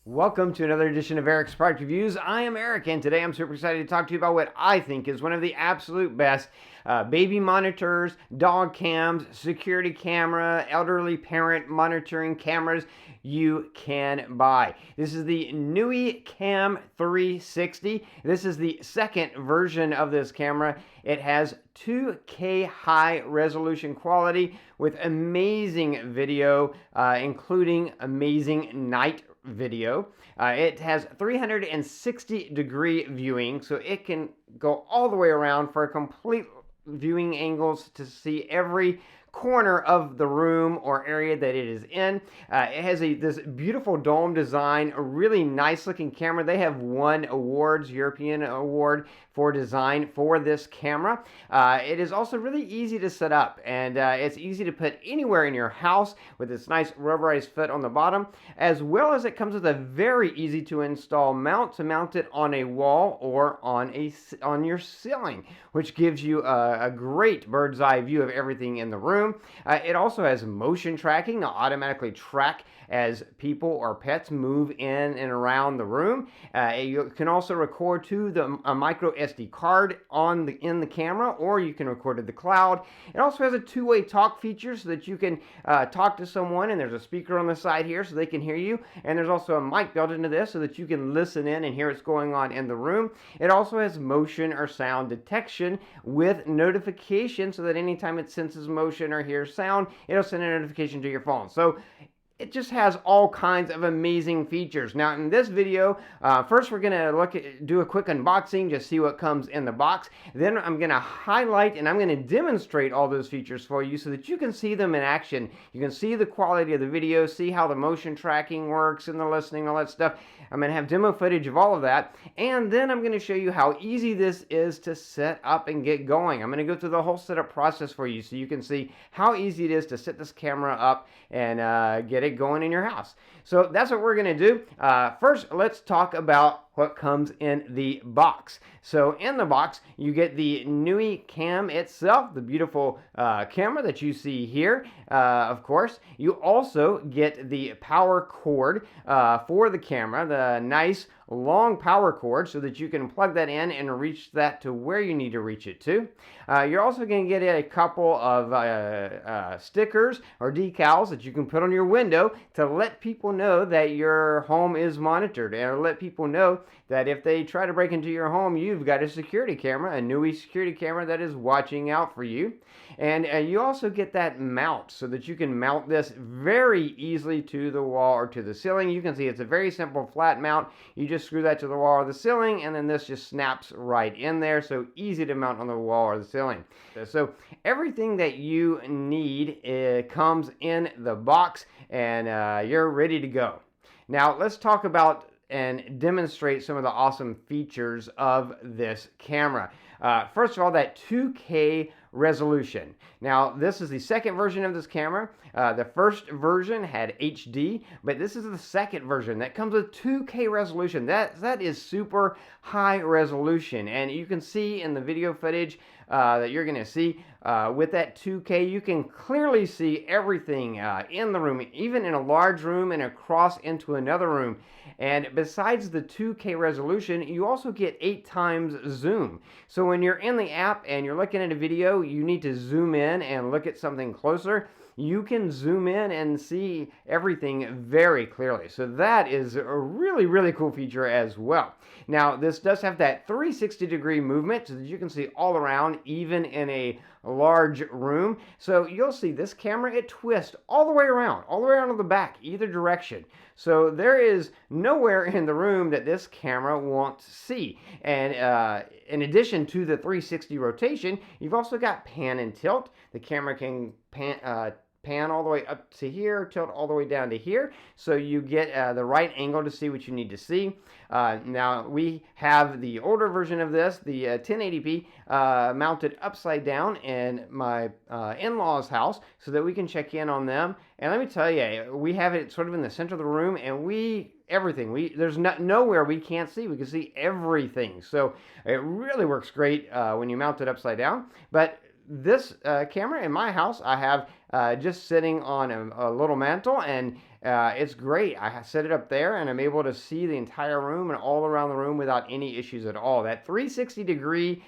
Welcome to another edition of Eric's Product Reviews. I am Eric, and today I'm super excited to talk to you about what I think is one of the absolute best baby monitors, dog cams, security camera, elderly parent monitoring cameras you can buy. This is the Nooie Cam 360. This is the second version of this camera. It has 2K high resolution quality with amazing video, including amazing night video. It has 360-degree viewing, so it can go all the way around for complete viewing angles to see every corner of the room or area that it is in. It has this beautiful dome design, a really nice looking camera. They have won awards, European award for design for this camera. It is also really easy to set up, and it's easy to put anywhere in your house with this nice rubberized foot on the bottom, as well as it comes with a very easy to install mount to mount it on a wall or on your ceiling, which gives you a great bird's eye view of everything in the room. It also has motion tracking to automatically track as people or pets move in and around the room. You can also record to a micro SD card in the camera, or you can record to the cloud. It also has a two-way talk feature so that you can talk to someone, and there's a speaker on the side here so they can hear you, and there's also a mic built into this so that you can listen in and hear what's going on in the room. It also has motion or sound detection with notification so that anytime it senses motion or hears sound, it'll send a notification to your phone. So it just has all kinds of amazing features. Now in this video, first we're going to do a quick unboxing, just see what comes in the box. Then I'm going to highlight and I'm going to demonstrate all those features for you so that you can see them in action. You can see the quality of the video, see how the motion tracking works and the listening, all that stuff. I'm going to have demo footage of all of that. And then I'm going to show you how easy this is to set up and get going. I'm going to go through the whole setup process for you so you can see how easy it is to set this camera up and get it going in your house. So that's what we're going to do. First, let's talk about what comes in the box. So in the box, you get the Nooie Cam itself, the beautiful camera that you see here, of course. You also get the power cord for the camera, the nice long power cord so that you can plug that in and reach that to where you need to reach it to. You're also going to get a couple of stickers or decals that you can put on your window to let people know that your home is monitored, and let people know that if they try to break into your home, you've got a security camera, a Nooie security camera that is watching out for you. And you also get that mount so that you can mount this very easily to the wall or to the ceiling. You can see it's a very simple flat mount. You just screw that to the wall or the ceiling, and then this just snaps right in there. So easy to mount on the wall or the ceiling. So everything that you need comes in the box, and you're ready to go. Now let's talk about and demonstrate some of the awesome features of this camera. First of all, that 2K resolution. Now, this is the second version of this camera. The first version had HD, but this is the second version that comes with 2K resolution. That is super high resolution, and you can see in the video footage that you're going to see with that 2K, you can clearly see everything in the room, even in a large room and across into another room. And besides the 2K resolution, you also get 8 times zoom. So when you're in the app and you're looking at a video, you need to zoom in and look at something closer. You can zoom in and see everything very clearly. So that is a really, really cool feature as well. Now, this does have that 360-degree movement so that you can see all around, even in a large room. So you'll see this camera, it twists all the way around to the back, either direction. So there is nowhere in the room that this camera won't see. And in addition to the 360 rotation, you've also got pan and tilt. The camera can pan all the way up to here, tilt all the way down to here, so you get the right angle to see what you need to see. Now, we have the older version of this, the 1080p, mounted upside down in my in-laws' house so that we can check in on them. And let me tell you, we have it sort of in the center of the room, and there's nowhere we can't see. We can see everything. So it really works great when you mount it upside down. But this camera in my house, I have just sitting on a little mantle, and it's great. I set it up there, and I'm able to see the entire room and all around the room without any issues at all. That 360-degree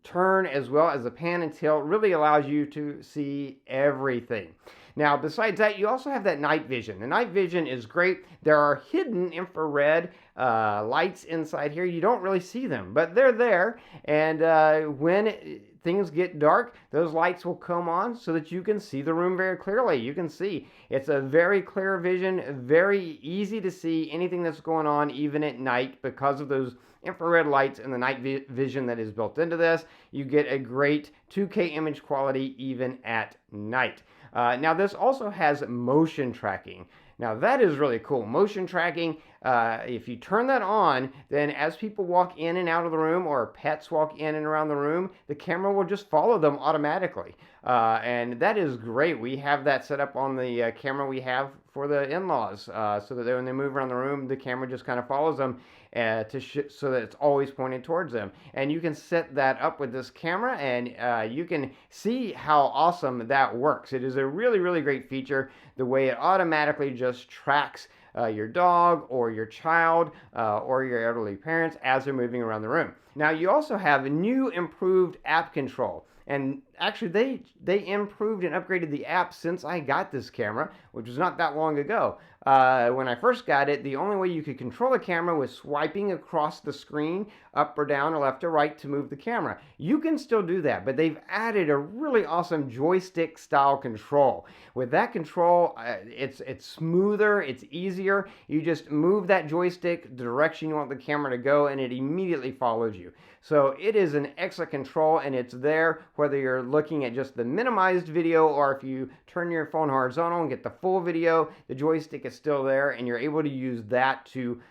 turn, as well as the pan and tilt, really allows you to see everything. Now, besides that, you also have that night vision. The night vision is great. There are hidden infrared lights inside here. You don't really see them, but they're there. And when things get dark, those lights will come on so that you can see the room very clearly. You can see. It's a very clear vision, very easy to see anything that's going on, even at night, because of those infrared lights and the night vision that is built into this. You get a great 2K image quality even at night. Now, this also has motion tracking. Now, that is really cool. Motion tracking, if you turn that on, then as people walk in and out of the room, or pets walk in and around the room, the camera will just follow them automatically. And that is great. We have that set up on the camera we have for the in-laws, so that when they move around the room, the camera just kind of follows them so that it's always pointed towards them. And you can set that up with this camera, and you can see how awesome that works. It is a really, really great feature, the way it automatically just tracks your dog or your child or your elderly parents as they're moving around the room. Now, you also have a new improved app control. And actually, they improved and upgraded the app since I got this camera, which was not that long ago. When I first got it, the only way you could control the camera was swiping across the screen, up or down or left or right, to move the camera. You can still do that, but they've added a really awesome joystick style control. With that control, it's smoother, it's easier. You just move that joystick the direction you want the camera to go, and it immediately follows you. So it is an excellent control, and it's there whether you're looking at just the minimized video, or if you turn your phone horizontal and get the full video, the joystick is still there, and you're able to use that to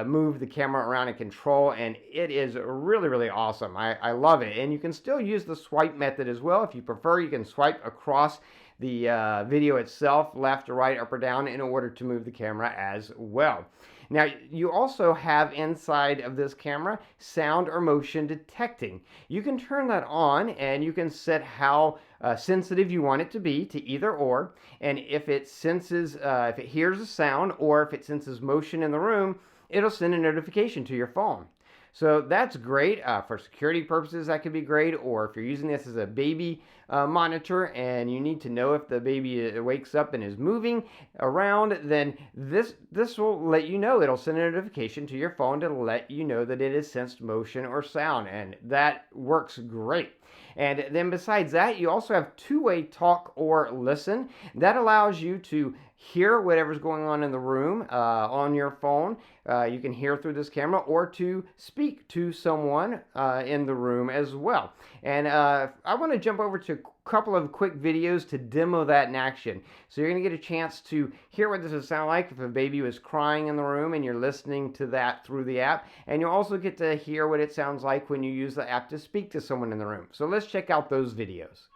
move the camera around and control, and it is really, really awesome. I love it. And you can still use the swipe method as well. If you prefer, you can swipe across the video itself, left or right, up or down, in order to move the camera as well. Now, you also have inside of this camera sound or motion detecting. You can turn that on, and you can set how sensitive you want it to be to either or. And if it senses, if it hears a sound, or if it senses motion in the room, it'll send a notification to your phone. So that's great. For security purposes, that could be great. Or if you're using this as a baby monitor and you need to know if the baby wakes up and is moving around, then this will let you know. It'll send a notification to your phone to let you know that it has sensed motion or sound. And that works great. And then besides that, you also have two-way talk or listen. That allows you to hear whatever's going on in the room on your phone. You can hear through this camera, or to speak to someone in the room as well. And I want to jump over to a couple of quick videos to demo that in action. So you're going to get a chance to hear what this would sound like if a baby was crying in the room and you're listening to that through the app. And you'll also get to hear what it sounds like when you use the app to speak to someone in the room. So let's check out those videos.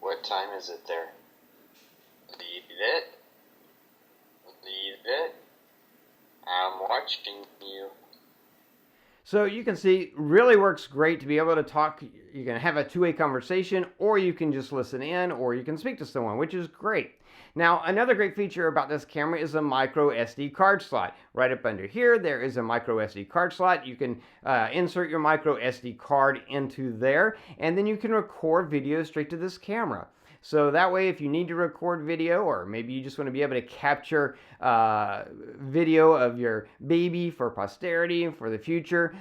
What time is it there? Leave it. Leave it. I'm watching you. So you can see, really works great to be able to talk. You can have a two-way conversation, or you can just listen in, or you can speak to someone, which is great. Now, another great feature about this camera is a micro SD card slot. Right up under here, there is a micro SD card slot. You can insert your micro SD card into there, and then you can record video straight to this camera. So that way, if you need to record video, or maybe you just want to be able to capture video of your baby for posterity, for the future,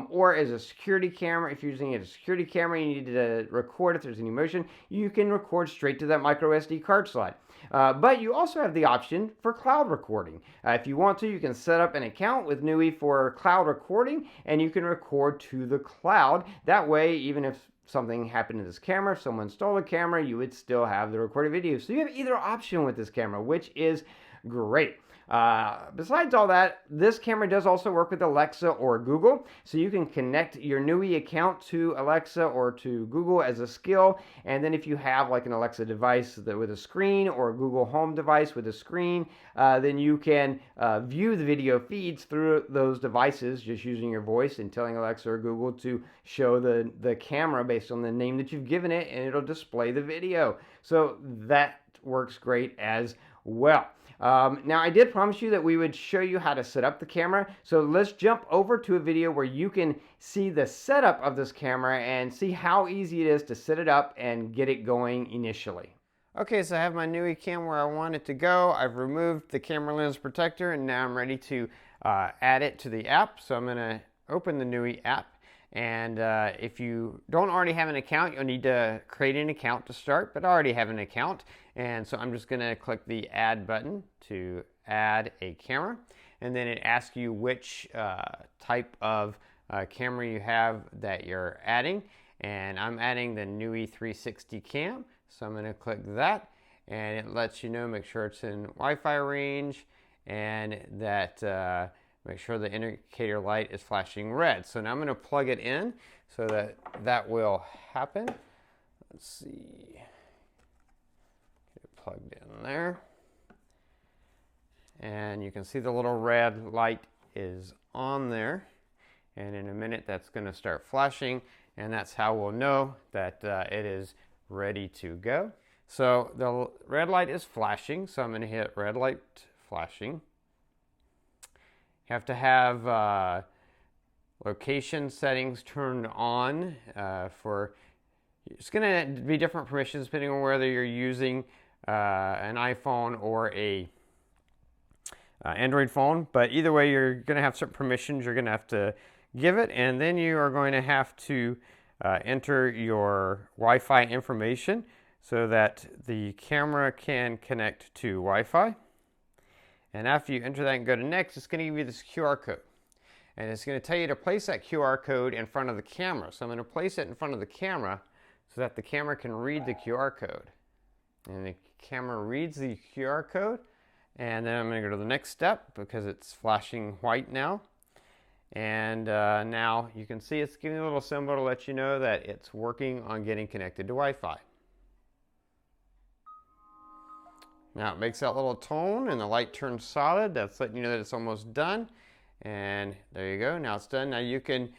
or as a security camera, if you're using it as a security camera, you need to record if there's any motion, you can record straight to that micro SD card slot. But you also have the option for cloud recording. If you want to, you can set up an account with Nooie for cloud recording, and you can record to the cloud. That way, even if something happened to this camera, if someone stole the camera, you would still have the recorded video. So you have either option with this camera, which is great. Besides all that, this camera does also work with Alexa or Google, so you can connect your Nooie account to Alexa or to Google as a skill, and then if you have like an Alexa device with a screen or a Google Home device with a screen, then you can view the video feeds through those devices just using your voice and telling Alexa or Google to show the camera based on the name that you've given it, and it'll display the video. So that works great as well. Now, I did promise you that we would show you how to set up the camera, so let's jump over to a video where you can see the setup of this camera and see how easy it is to set it up and get it going initially. Okay, so I have my Nooie cam where I want it to go. I've removed the camera lens protector, and now I'm ready to add it to the app. So I'm going to open the Nooie app. And if you don't already have an account, you'll need to create an account to start, but I already have an account. And so I'm just gonna click the add button to add a camera. And then it asks you which type of camera you have that you're adding. And I'm adding the Nooie 360 cam. So I'm gonna click that, and it lets you know, make sure it's in Wi-Fi range, and that make sure the indicator light is flashing red. So now I'm going to plug it in so that that will happen. Let's see. Get it plugged in there. And you can see the little red light is on there. And in a minute that's going to start flashing. And that's how we'll know that it is ready to go. So the red light is flashing. So I'm going to hit red light flashing. You have to have location settings turned on for, it's going to be different permissions depending on whether you're using an iPhone or a Android phone, but either way you're going to have certain permissions you're going to have to give it, and then you are going to have to enter your Wi-Fi information so that the camera can connect to Wi-Fi. And after you enter that and go to next, it's going to give you this QR code. And it's going to tell you to place that QR code in front of the camera. So I'm going to place it in front of the camera so that the camera can read the QR code. And the camera reads the QR code. And then I'm going to go to the next step because it's flashing white now. And now you can see it's giving a little symbol to let you know that it's working on getting connected to Wi-Fi. Now it makes that little tone and the light turns solid. That's letting you know that it's almost done. And there you go, now it's done. Now you can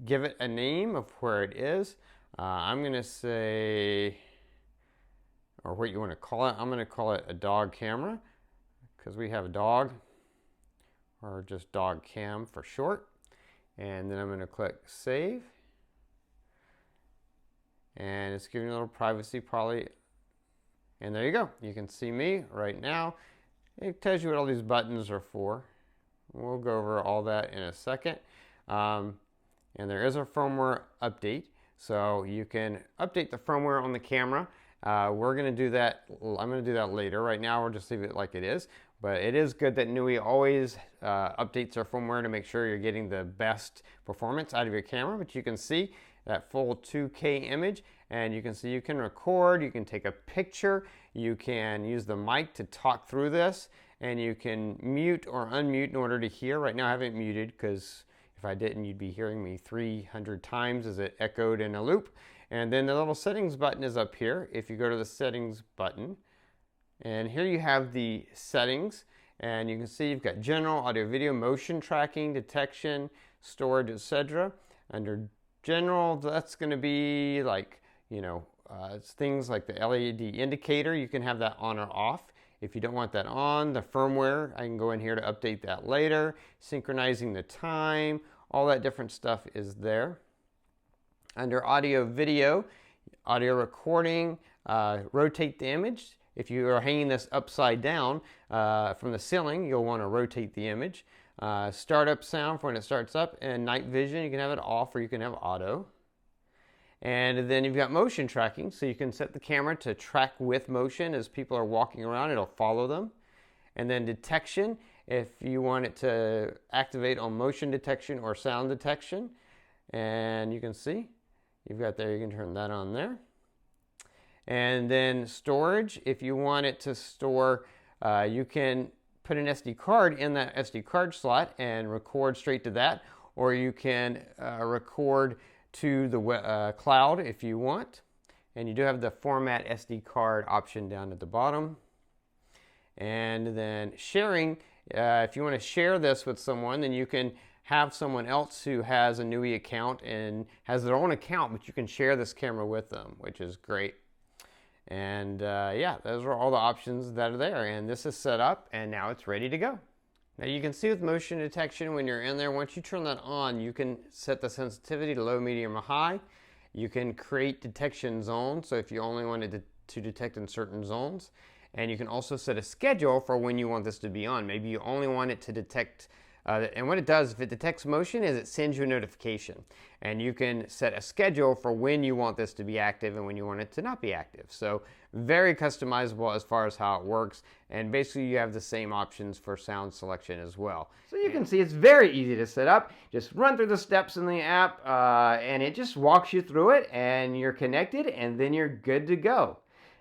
give it a name of where it is. I'm gonna say, or what you wanna call it, I'm gonna call it a dog camera because we have a dog, or just dog cam for short. And then I'm gonna click save. And it's giving you a little privacy probably. And there you go. You can see me right now. It tells you what all these buttons are for. We'll go over all that in a second. And there is a firmware update. So you can update the firmware on the camera. We're going to do that. I'm going to do that later. Right now, we'll just leave it like it is. But it is good that Nooie always updates our firmware to make sure you're getting the best performance out of your camera. But you can see that full 2K image, and you can see you can record, you can take a picture, you can use the mic to talk through this, and you can mute or unmute in order to hear. Right now I haven't muted because if I didn't, you'd be hearing me 300 times as it echoed in a loop. And then the little settings button is up here. If you go to the settings button, and here you have the settings, and you can see you've got general, audio, video, motion tracking, detection, storage, etc. Under general, that's going to be like, you know, it's things like the LED indicator. You can have that on or off. If you don't want that on, the firmware, I can go in here to update that later. Synchronizing the time, all that different stuff is there. Under audio video, audio recording, rotate the image. If you are hanging this upside down from the ceiling, you'll want to rotate the image. Startup sound for when it starts up, and night vision, you can have it off or you can have auto. And then you've got motion tracking, so you can set the camera to track with motion as people are walking around, it'll follow them. And then detection, if you want it to activate on motion detection or sound detection. And you can see, you've got there, you can turn that on there. And then storage, if you want it to store, you can put an SD card in that SD card slot and record straight to that, or you can record to the cloud if you want. And you do have the format SD card option down at the bottom. And then sharing, if you want to share this with someone, then you can have someone else who has a Nooie account and has their own account, but you can share this camera with them, which is great. And yeah, those are all the options that are there. And this is set up, and now it's ready to go. Now you can see with motion detection when you're in there, once you turn that on, you can set the sensitivity to low, medium, or high. You can create detection zones, so if you only wanted to detect in certain zones. And you can also set a schedule for when you want this to be on. Maybe you only want it to detect, and what it does, if it detects motion, is it sends you a notification. And you can set a schedule for when you want this to be active and when you want it to not be active. So very customizable as far as how it works. And basically you have the same options for sound selection as well. So you can see it's very easy to set up. Just run through the steps in the app and it just walks you through it, and you're connected, and then you're good to go.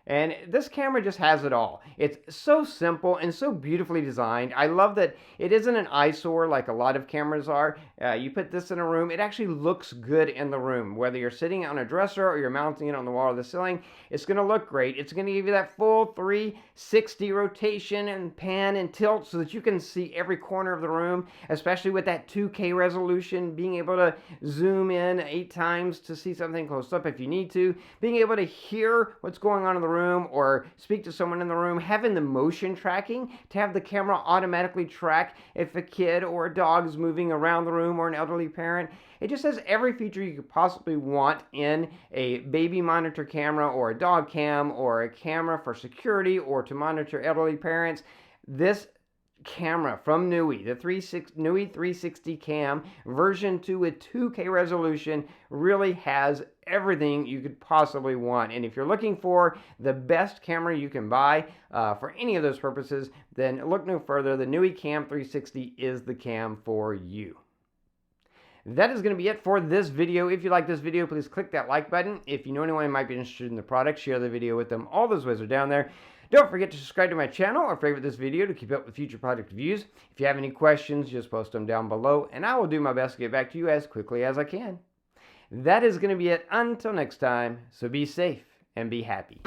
And this camera just has it all. It's so simple and so beautifully designed. I love that it isn't an eyesore like a lot of cameras are. You put this in a room, it actually looks good in the room. Whether you're sitting on a dresser or you're mounting it on the wall or the ceiling, it's going to look great. It's going to give you that full 360 rotation and pan and tilt so that you can see every corner of the room, especially with that 2K resolution, being able to zoom in 8 times to see something close up if you need to, being able to hear what's going on in the room or speak to someone in the room, having the motion tracking to have the camera automatically track if a kid or a dog is moving around the room or an elderly parent. It just has every feature you could possibly want in a baby monitor camera or a dog cam or a camera for security or to monitor elderly parents. This camera from Nooie, the Nooie 360 cam version 2 with 2K resolution, really has everything you could possibly want. And if you're looking for the best camera you can buy for any of those purposes, then look no further. The Nooie Cam 360 is the cam for you. That is going to be it for this video. If you like this video, please click that like button. If you know anyone who might be interested in the product, share the video with them. All those ways are down there. Don't forget to subscribe to my channel or favorite this video to keep up with future product reviews. If you have any questions, just post them down below, and I will do my best to get back to you as quickly as I can. That is going to be it until next time, so be safe and be happy.